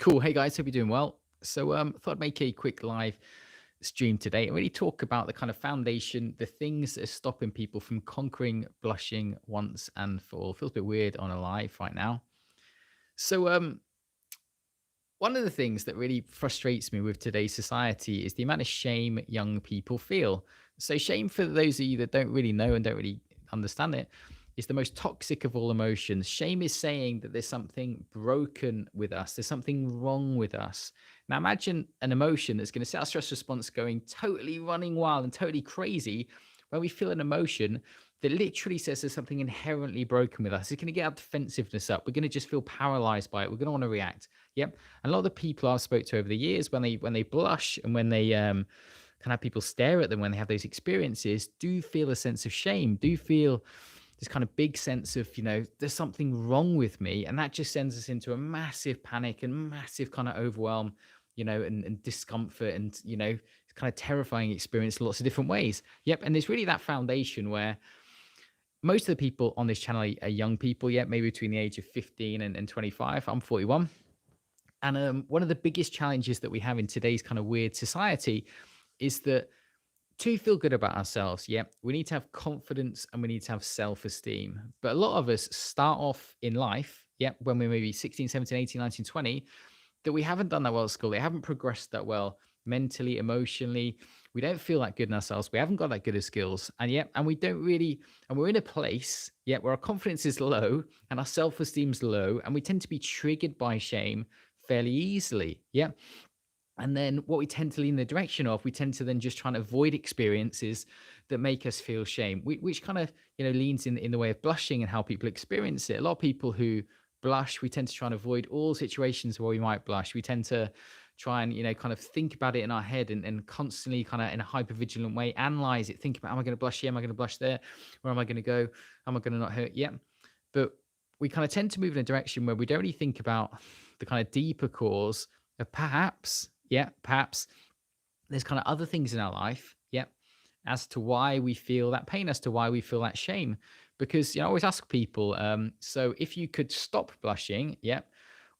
Cool. Hey guys, hope you're doing well. Thought I'd make a quick live stream today and really talk about the kind of foundation, the things that are stopping people from conquering blushing once and for all. Feels a bit weird on a live right now. So, um, One of the things that really frustrates me with today's society is the amount of shame young people feel. So, shame, for those of you that don't really know and don't really understand it, is the most toxic of all emotions. Shame is saying that there's something broken with us, there's something wrong with us. Now, imagine an emotion that's going to set our stress response going totally running wild and totally crazy when we feel an emotion that literally says there's something inherently broken with us. It's going to get our defensiveness up. We're going to just feel paralyzed by it. We're going to want to react. Yep. And a lot of the people I've spoke to over the years, when they blush and when they kind of have people stare at them when they have those experiences, do feel a sense of shame, do feel this kind of big sense of, there's something wrong with me. And that just sends us into a massive panic and massive kind of overwhelm, and discomfort and, it's kind of terrifying experience in lots of different ways. Yep. And there's really that foundation where most of the people on this channel are young people, yet maybe between the age of 15 and 25. I'm 41. And one of the biggest challenges that we have in today's kind of weird society is that to feel good about ourselves, yeah, we need to have confidence and we need to have self-esteem. But a lot of us start off in life, yeah, when we're maybe 16, 17, 18, 19, 20, that we haven't done that well at school. They haven't progressed that well mentally, emotionally. We don't feel that good in ourselves. We haven't got that good of skills. And we don't really, and we're in a place, yeah, where our confidence is low and our self-esteem's low, and we tend to be triggered by shame fairly easily. Yeah. And then what we tend to lean the direction of, we tend to then just try and avoid experiences that make us feel shame, which kind of, leans in the way of blushing and how people experience it. A lot of people who blush, we tend to try and avoid all situations where we might blush. We tend to try and, kind of think about it in our head and constantly kind of in a hyper vigilant way, analyze it, think about, am I going to blush here? Am I going to blush there? Where am I going to go? Am I going to not hurt? Yeah. But we kind of tend to move in a direction where we don't really think about the kind of deeper cause of perhaps there's kind of other things in our life, as to why we feel that pain, as to why we feel that shame. Because I always ask people, so if you could stop blushing,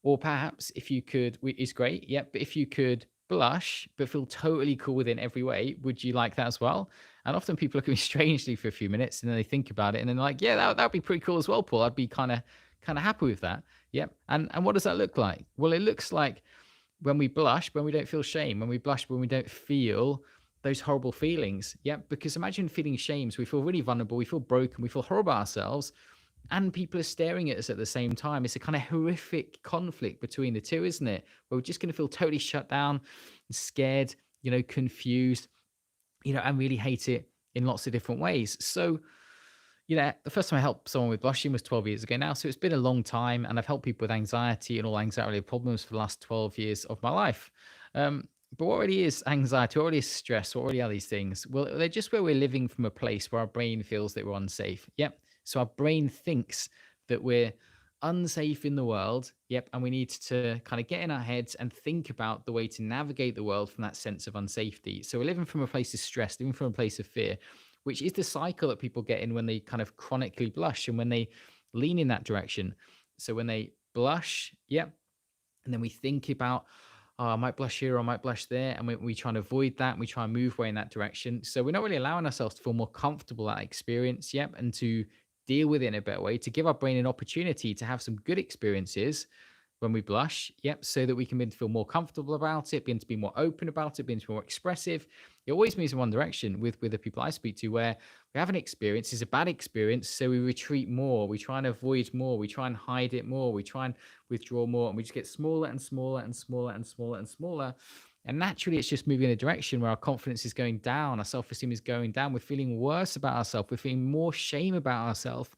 or perhaps if you could, is great, but if you could blush but feel totally cool within every way, would you like that as well? And often people look at me strangely for a few minutes and then they think about it and then they're like, yeah, that'd be pretty cool as well, Paul. I'd be kind of happy with that. And what does that look like? Well, it looks like when we blush, when we don't feel shame, when we blush, when we don't feel those horrible feelings. Yeah. Because imagine feeling shame. So we feel really vulnerable, we feel broken, we feel horrible about ourselves, and people are staring at us at the same time. It's a kind of horrific conflict between the two, isn't it? Where we're just going to feel totally shut down, scared, confused, and really hate it in lots of different ways. So, the first time I helped someone with blushing was 12 years ago now. So it's been a long time. And I've helped people with anxiety and all anxiety problems for the last 12 years of my life. But what really is anxiety? What really is stress? What really are these things? Well, they're just where we're living from a place where our brain feels that we're unsafe. Yep. So our brain thinks that we're unsafe in the world. Yep. And we need to kind of get in our heads and think about the way to navigate the world from that sense of unsafety. So we're living from a place of stress, living from a place of fear, which is the cycle that people get in when they kind of chronically blush and when they lean in that direction. So when they blush, and then we think about, oh, I might blush here or I might blush there. And we try and avoid that and we try and move away in that direction. So we're not really allowing ourselves to feel more comfortable at that experience, and to deal with it in a better way, to give our brain an opportunity to have some good experiences when we blush, so that we can begin to feel more comfortable about it, begin to be more open about it, begin to be more expressive. It always moves in one direction with the people I speak to, where we have an experience, it's a bad experience, so we retreat more, we try and avoid more, we try and hide it more, we try and withdraw more, and we just get smaller and smaller and smaller and smaller and smaller. And naturally, it's just moving in a direction where our confidence is going down, our self-esteem is going down, we're feeling worse about ourselves, we're feeling more shame about ourselves,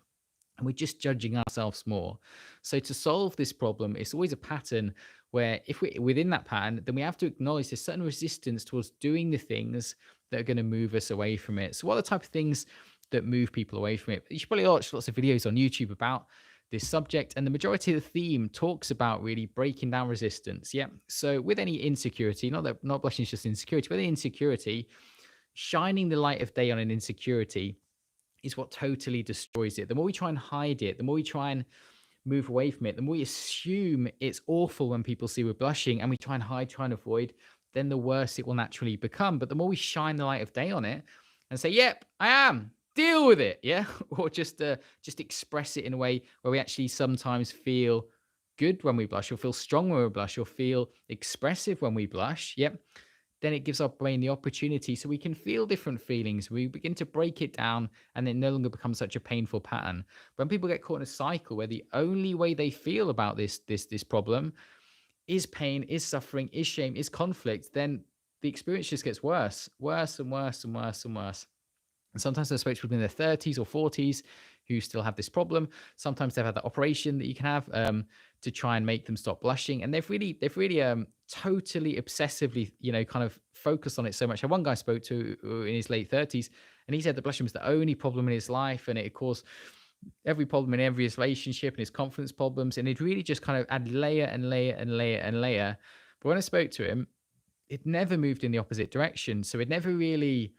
and we're just judging ourselves more. So to solve this problem, it's always a pattern where if we're within that pattern, then we have to acknowledge there's certain resistance towards doing the things that are going to move us away from it. So what are the type of things that move people away from it? You should probably watch lots of videos on YouTube about this subject, and the majority of the theme talks about really breaking down resistance. So with any insecurity, not blushing is just insecurity, with any insecurity, shining the light of day on an insecurity is what totally destroys it. The more we try and hide it, the more we try and move away from it, the more we assume it's awful when people see we're blushing and we try and hide, try and avoid, then the worse it will naturally become. But the more we shine the light of day on it and say, yep, I am, deal with it. Yeah. Or just express it in a way where we actually sometimes feel good when we blush, or feel strong when we blush, or feel expressive when we blush. Yep, then it gives our brain the opportunity so we can feel different feelings. We begin to break it down and it no longer becomes such a painful pattern. When people get caught in a cycle where the only way they feel about this problem is pain, is suffering, is shame, is conflict, then the experience just gets worse, worse and worse and worse and worse. And sometimes I spoke to people in their 30s or 40s who still have this problem. Sometimes they've had that operation that you can have to try and make them stop blushing, and they've really totally obsessively, kind of focused on it so much. And one guy I spoke to in his late 30s, and he said that blushing was the only problem in his life, and it caused every problem in every relationship and his confidence problems, and it really just kind of add layer and layer and layer and layer. But when I spoke to him, it never moved in the opposite direction. So it never really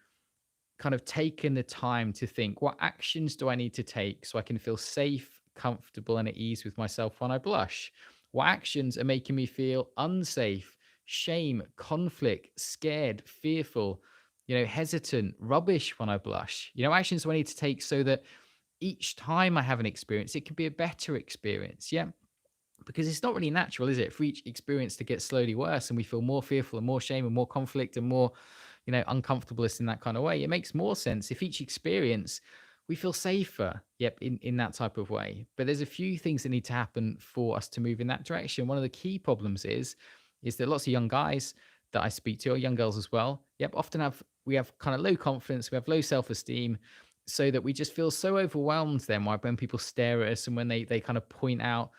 kind of taken the time to think, what actions do I need to take so I can feel safe, comfortable, and at ease with myself when I blush? What actions are making me feel unsafe, shame, conflict, scared, fearful, hesitant, rubbish when I blush? Actions do I need to take so that each time I have an experience, it can be a better experience? Yeah. Because it's not really natural, is it, for each experience to get slowly worse and we feel more fearful and more shame and more conflict and more, uncomfortableness in that kind of way. It makes more sense if each experience we feel safer, yep, in that type of way. But there's a few things that need to happen for us to move in that direction. One of the key problems is that lots of young guys that I speak to, or young girls as well, yep, often we have kind of low confidence, we have low self-esteem, so that we just feel so overwhelmed then when people stare at us and when they kind of point out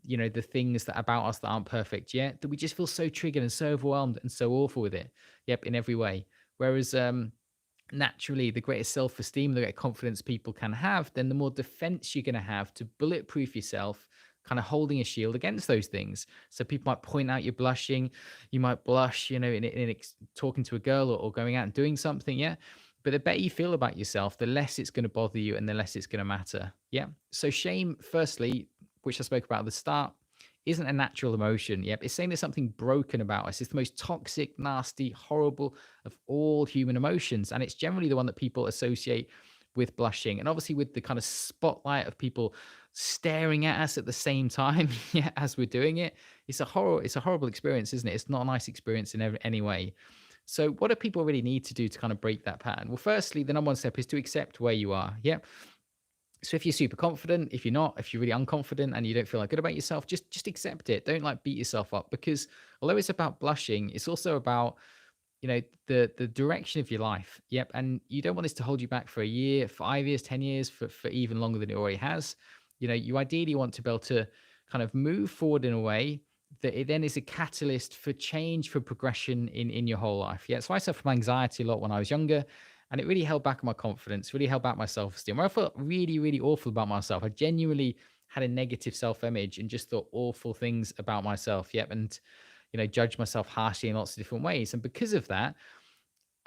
the things that about us that aren't perfect yet, that we just feel so triggered and so overwhelmed and so awful with it, yep, in every way. Whereas naturally, the greater self-esteem, the greater confidence people can have, then the more defense you're going to have to bulletproof yourself, kind of holding a shield against those things. So people might point out you're blushing, you might blush, talking to a girl, or going out and doing something, yeah. But the better you feel about yourself, the less it's going to bother you and the less it's going to matter. Yeah. So shame, firstly, which I spoke about at the start, isn't a natural emotion. Yep. It's saying there's something broken about us. It's the most toxic, nasty, horrible of all human emotions. And it's generally the one that people associate with blushing. And obviously with the kind of spotlight of people staring at us at the same time, yeah, as we're doing it, it's a horrible experience, isn't it? It's not a nice experience in any way. So what do people really need to do to kind of break that pattern? Well, firstly, the number one step is to accept where you are. Yep. So if you're super confident, if you're not, if you're really unconfident and you don't feel like good about yourself, just accept it. Don't like beat yourself up, because although it's about blushing, it's also about the direction of your life. Yep. And you don't want this to hold you back for a year, 5 years, 10 years, for even longer than it already has. You ideally want to be able to kind of move forward in a way that it then is a catalyst for change, for progression in your whole life. Yeah. So I suffered from anxiety a lot when I was younger, and it really held back my confidence, really held back my self-esteem. Where I felt really, really awful about myself. I genuinely had a negative self-image and just thought awful things about myself. Yep. And judge myself harshly in lots of different ways. And because of that,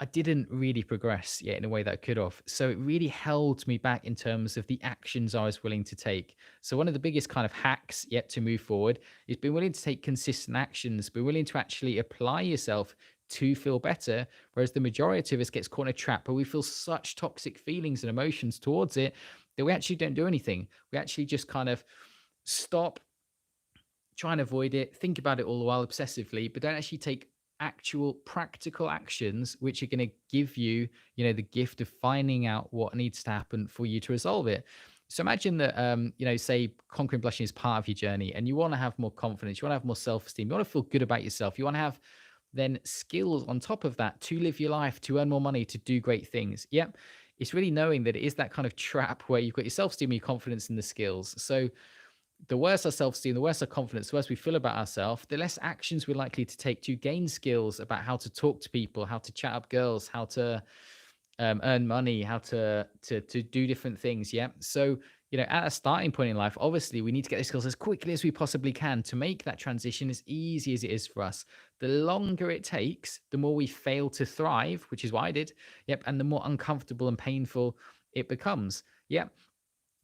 I didn't really progress yet in a way that I could have. So it really held me back in terms of the actions I was willing to take. So one of the biggest kind of hacks yet to move forward is being willing to take consistent actions, be willing to actually apply yourself to feel better. Whereas the majority of us gets caught in a trap where we feel such toxic feelings and emotions towards it that we actually don't do anything. We actually just kind of stop, try and avoid it, think about it all the while obsessively, but don't actually take actual practical actions which are going to give you, the gift of finding out what needs to happen for you to resolve it. So imagine that, say conquering blushing is part of your journey and you want to have more confidence, you want to have more self-esteem, you want to feel good about yourself, you want to have then skills on top of that to live your life, to earn more money, to do great things. Yep. It's really knowing that it is that kind of trap where you've got your self-esteem, your confidence, and the skills. So the worse our self-esteem, the worse our confidence, the worse we feel about ourselves, the less actions we're likely to take to gain skills about how to talk to people, how to chat up girls, how to earn money, how to do different things. Yeah. So, at a starting point in life, obviously we need to get the skills as quickly as we possibly can to make that transition as easy as it is for us. The longer it takes, the more we fail to thrive, which is what I did. Yep. And the more uncomfortable and painful it becomes. Yep.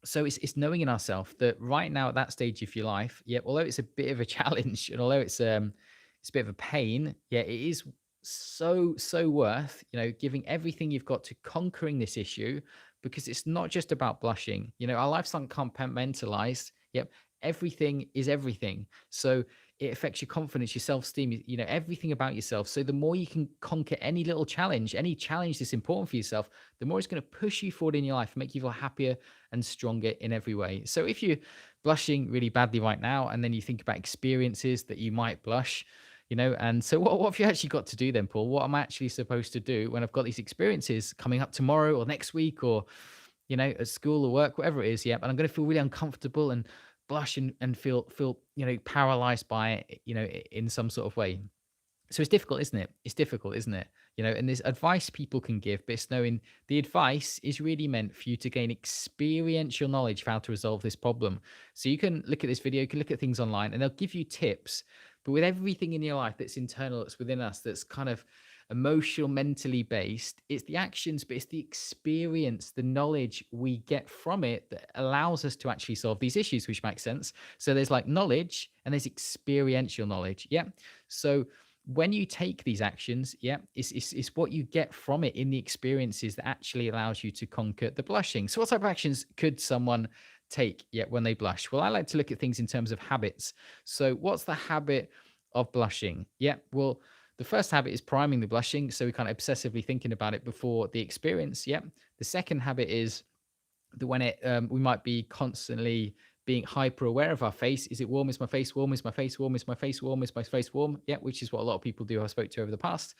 So it's knowing in ourselves that right now at that stage of your life, yeah, although it's a bit of a challenge and although it's a bit of a pain, yeah, it is so worth, giving everything you've got to conquering this issue, because it's not just about blushing. Our life's uncompartmentalized. Yep, everything is everything. So it affects your confidence, your self-esteem, everything about yourself. So the more you can conquer any challenge that's important for yourself, the more it's going to push you forward in your life and make you feel happier and stronger in every way. So if you're blushing really badly right now, and then you think about experiences that you might blush, and so what have you actually got to do then, Paul? What am I actually supposed to do when I've got these experiences coming up tomorrow or next week, or at school or work, whatever it is, yeah, and I'm going to feel really uncomfortable and blush and feel paralyzed by it, in some sort of way. So it's difficult, isn't it? It's difficult, isn't it? And there's advice people can give, but it's knowing the advice is really meant for you to gain experiential knowledge of how to resolve this problem. So you can look at this video, you can look at things online, and they'll give you tips. But with everything in your life that's internal, that's within us, that's kind of emotional, mentally based, it's the actions, but it's the experience, the knowledge we get from it that allows us to actually solve these issues, which makes sense. So there's like knowledge and there's experiential knowledge. Yeah. So when you take these actions, yeah, it's what you get from it in the experiences that actually allows you to conquer the blushing. So what type of actions could someone take, yeah, when they blush? Well, I like to look at things in terms of habits. So what's the habit of blushing? Yeah, well, the first habit is priming the blushing. So we kind of obsessively thinking about it before the experience. Yeah. The second habit is that when we might be constantly being hyper aware of our face. Is it warm? Is my face warm? Is my face warm? Is my face warm? Is my face warm? Yeah, which is what a lot of people do I spoke to over the past.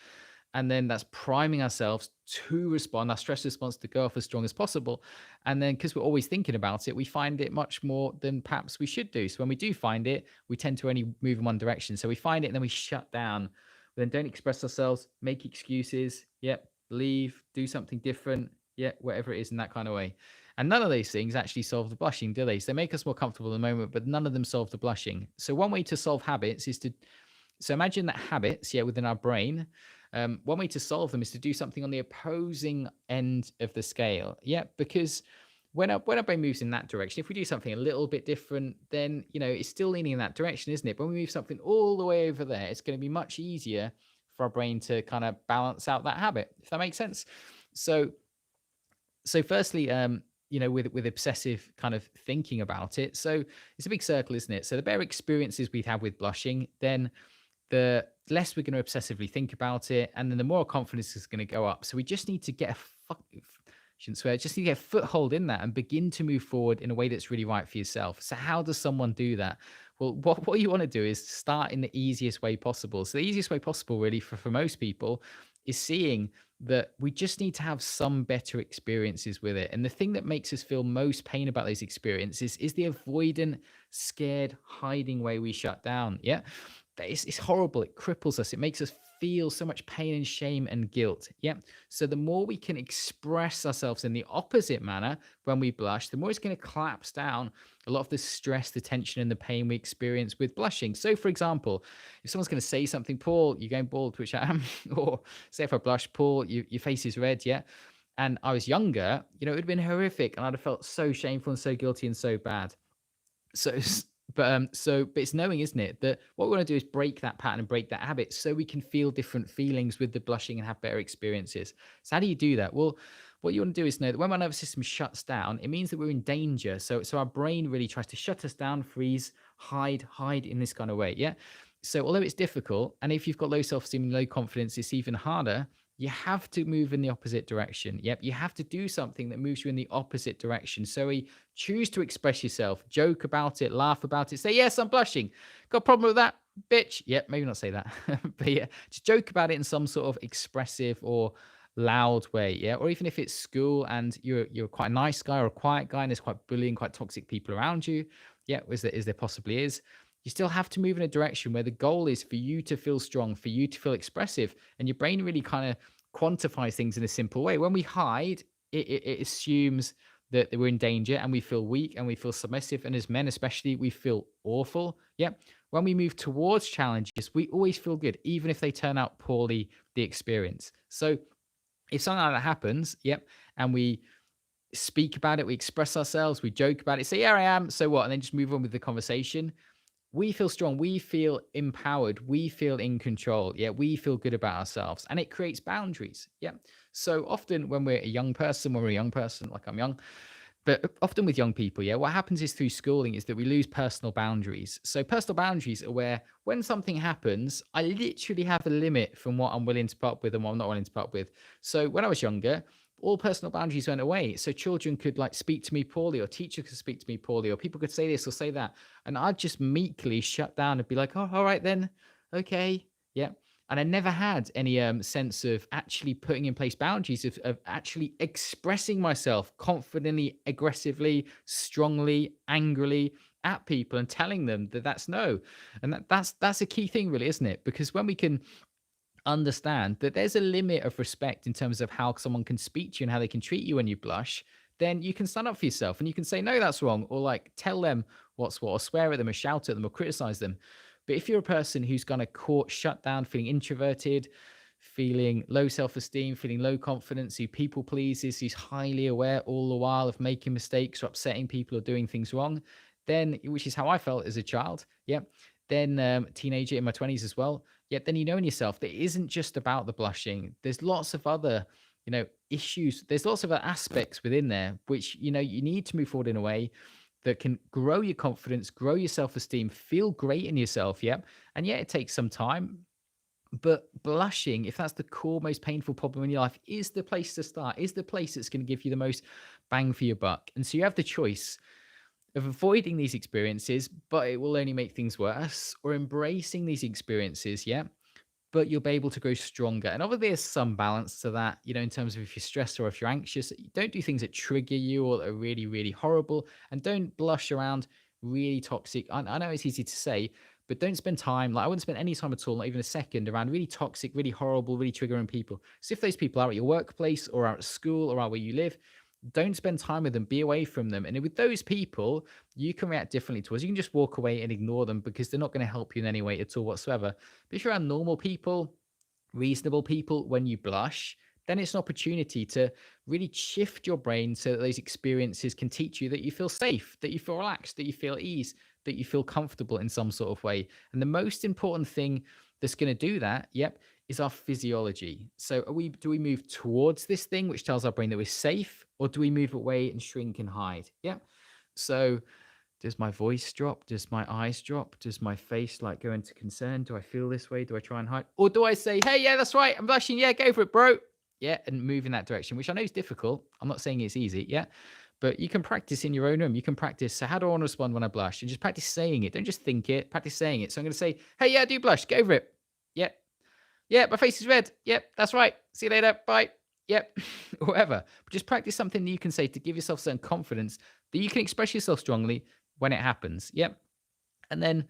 And then that's priming ourselves to respond, our stress response to go off as strong as possible. And then because we're always thinking about it, we find it much more than perhaps we should do. So when we do find it, we tend to only move in one direction. So we find it and then we shut down. We then don't express ourselves, make excuses. Yep, leave, do something different. Yeah, whatever it is in that kind of way. And none of these things actually solve the blushing, do they? So they make us more comfortable in the moment, but none of them solve the blushing. So one way to solve habits is to, so imagine that habits, yeah, within our brain, one way to solve them is to do something on the opposing end of the scale. Yeah, because when our brain moves in that direction, if we do something a little bit different, then, it's still leaning in that direction, isn't it? But when we move something all the way over there, it's going to be much easier for our brain to kind of balance out that habit, if that makes sense. So firstly, with obsessive kind of thinking about it, so it's a big circle, isn't it? So the better experiences we have with blushing, then the less we're going to obsessively think about it, and then the more our confidence is going to go up. So we just need to get shouldn't swear, just need to get a foothold in that and begin to move forward in a way that's really right for yourself. So how does someone do that? Well, what you want to do is start in the easiest way possible. So the easiest way possible, really, for most people, is seeing that we just need to have some better experiences with it. And the thing that makes us feel most pain about those experiences is the avoidant, scared, hiding way we shut down. Yeah. It's horrible. It cripples us. It makes us feel so much pain and shame and guilt. Yeah. So the more we can express ourselves in the opposite manner when we blush, the more it's going to collapse down a lot of the stress, the tension, and the pain we experience with blushing. So, for example, if someone's going to say something, Paul, you're going bald, which I am, or say if I blush, Paul, your face is red, yeah. And I was younger, it would have been horrific, and I'd have felt so shameful and so guilty and so bad. So, but it's knowing, isn't it, that what we want to do is break that pattern and break that habit so we can feel different feelings with the blushing and have better experiences. So how do you do that? Well, what you want to do is know that when our nervous system shuts down, it means that we're in danger. So our brain really tries to shut us down, freeze, hide in this kind of way. Yeah. So although it's difficult, and if you've got low self-esteem and low confidence, it's even harder. You have to move in the opposite direction. Yep. You have to do something that moves you in the opposite direction. So we choose to express yourself, joke about it, laugh about it, say, yes, I'm blushing. Got a problem with that, bitch? Yep, maybe not say that. But yeah, just joke about it in some sort of expressive or loud way. Yeah. Or even if it's school and you're quite a nice guy or a quiet guy and there's quite bullying, quite toxic people around you. Yeah, as there possibly is. You still have to move in a direction where the goal is for you to feel strong, for you to feel expressive. And your brain really kind of quantifies things in a simple way. When we hide, it assumes that we're in danger and we feel weak and we feel submissive. And as men, especially, we feel awful. Yep. When we move towards challenges, we always feel good, even if they turn out poorly, the experience. So if something like that happens, yep, and we speak about it, we express ourselves, we joke about it, say, yeah, I am, so what? And then just move on with the conversation. We feel strong, we feel empowered, we feel in control. Yeah, we feel good about ourselves, and it creates boundaries. Yeah. So often when we're a young person, like I'm young, but often with young people, yeah, what happens is through schooling is that we lose personal boundaries. So personal boundaries are where when something happens, I literally have a limit from what I'm willing to put up with and what I'm not willing to put up with. So when I was younger, all personal boundaries went away. So children could like speak to me poorly, or teachers could speak to me poorly, or people could say this or say that. And I'd just meekly shut down and be like, oh, all right then. Okay. Yeah. And I never had any sense of actually putting in place boundaries, of actually expressing myself confidently, aggressively, strongly, angrily at people and telling them that that's no. And that's a key thing, really, isn't it? Because when we can understand that there's a limit of respect in terms of how someone can speak to you and how they can treat you when you blush, then you can stand up for yourself and you can say, no, that's wrong, or like tell them what's what, or swear at them, or shout at them, or criticize them. But if you're a person who's kind of caught, shut down, feeling introverted, feeling low self esteem, feeling low confidence, who people pleases, who's highly aware all the while of making mistakes or upsetting people or doing things wrong, then, which is how I felt as a child, yeah, then teenager in my 20s as well, yet then you know in yourself that it isn't just about the blushing. There's lots of other, issues. There's lots of other aspects within there, which, you need to move forward in a way that can grow your confidence, grow your self-esteem, feel great in yourself. Yep. And yeah, it takes some time. But blushing, if that's the core, most painful problem in your life, is the place to start, is the place that's going to give you the most bang for your buck. And so you have the choice of avoiding these experiences, but it will only make things worse, or embracing these experiences, yeah, but you'll be able to grow stronger. And obviously, there's some balance to that, in terms of if you're stressed or if you're anxious, don't do things that trigger you or that are really, really horrible. And don't blush around really toxic. I know it's easy to say, but don't spend time, like I wouldn't spend any time at all, not even a second, around really toxic, really horrible, really triggering people. So if those people are at your workplace or are at school or are where you live, don't spend time with them, be away from them. And with those people, you can react differently towards. You can just walk away and ignore them because they're not going to help you in any way at all whatsoever. But if you're around normal people, reasonable people, when you blush, then it's an opportunity to really shift your brain so that those experiences can teach you that you feel safe, that you feel relaxed, that you feel ease, that you feel comfortable in some sort of way. And the most important thing that's going to do that, yep, is our physiology. So do we move towards this thing which tells our brain that we're safe, or do we move away and shrink and hide? Yep. So does my voice drop? Does my eyes drop? Does my face like go into concern? Do I feel this way? Do I try and hide? Or do I say, hey, yeah, that's right, I'm blushing. Yeah, go for it, bro. Yeah, and move in that direction, which I know is difficult. I'm not saying it's easy. Yeah. But you can practice in your own room. You can practice. So how do I want to respond when I blush? And just practice saying it. Don't just think it. Practice saying it. So I'm going to say, hey, yeah, I do blush. Go for it. Yeah. Yeah, my face is red. Yep, that's right. See you later. Bye. Yep, whatever. But just practice something that you can say to give yourself certain confidence that you can express yourself strongly when it happens. Yep. And then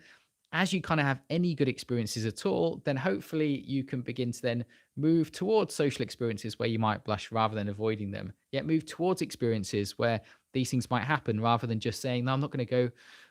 as you kind of have any good experiences at all, then hopefully you can begin to then move towards social experiences where you might blush rather than avoiding them. Yet move towards experiences where these things might happen rather than just saying, no, I'm not going to go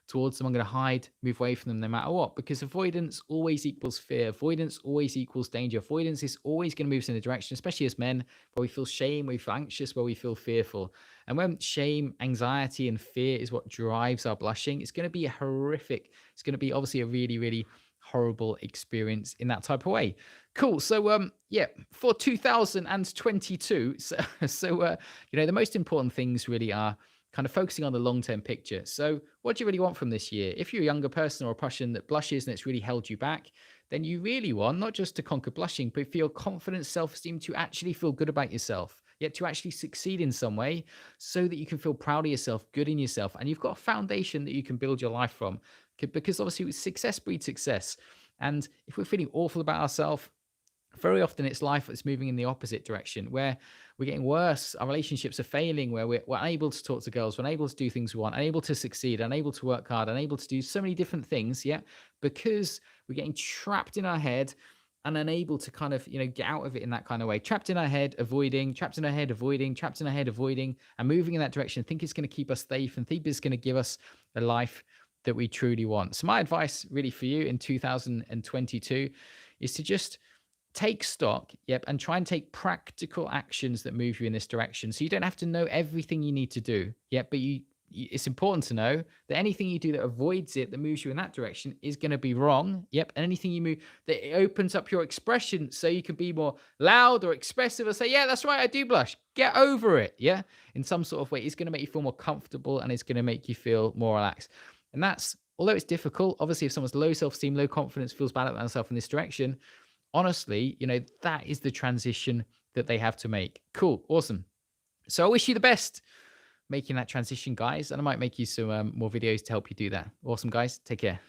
towards them. I'm going to hide, move away from them no matter what, because avoidance always equals fear. Avoidance always equals danger. Avoidance is always going to move us in a direction, especially as men, where we feel shame, where we feel anxious, where we feel fearful. And when shame, anxiety, and fear is what drives our blushing, it's going to be horrific. It's going to be obviously a really, really horrible experience in that type of way. Cool. So yeah, for 2022, the most important things really are kind of focusing on the long-term picture. So what do you really want from this year? If you're a younger person or a person that blushes and it's really held you back, then you really want not just to conquer blushing, but for your confidence, self-esteem, to actually feel good about yourself, yet to actually succeed in some way so that you can feel proud of yourself, good in yourself. And you've got a foundation that you can build your life from, because obviously success breeds success. And if we're feeling awful about ourselves, very often it's life that's moving in the opposite direction, where we're getting worse. Our relationships are failing, where we're unable to talk to girls, we're unable to do things we want, unable to succeed, unable to work hard, unable to do so many different things. Yeah. Because we're getting trapped in our head and unable to kind of, get out of it in that kind of way. Trapped in our head, avoiding, trapped in our head, avoiding, trapped in our head, avoiding, and moving in that direction. Think it's going to keep us safe and think it's going to give us a life that we truly want. So my advice really for you in 2022 is to just take stock, yep, and try and take practical actions that move you in this direction. So you don't have to know everything you need to do, yep, but it's important to know that anything you do that avoids it, that moves you in that direction, is going to be wrong. Yep, and anything you move that it opens up your expression, so you can be more loud or expressive, or say, "Yeah, that's right, I do blush." Get over it, yeah, in some sort of way. It's going to make you feel more comfortable, and it's going to make you feel more relaxed. And that's, although it's difficult, obviously, if someone's low self-esteem, low confidence, feels bad about themselves in this direction, honestly, that is the transition that they have to make. Cool. Awesome. So I wish you the best making that transition, guys. And I might make you some more videos to help you do that. Awesome, guys. Take care.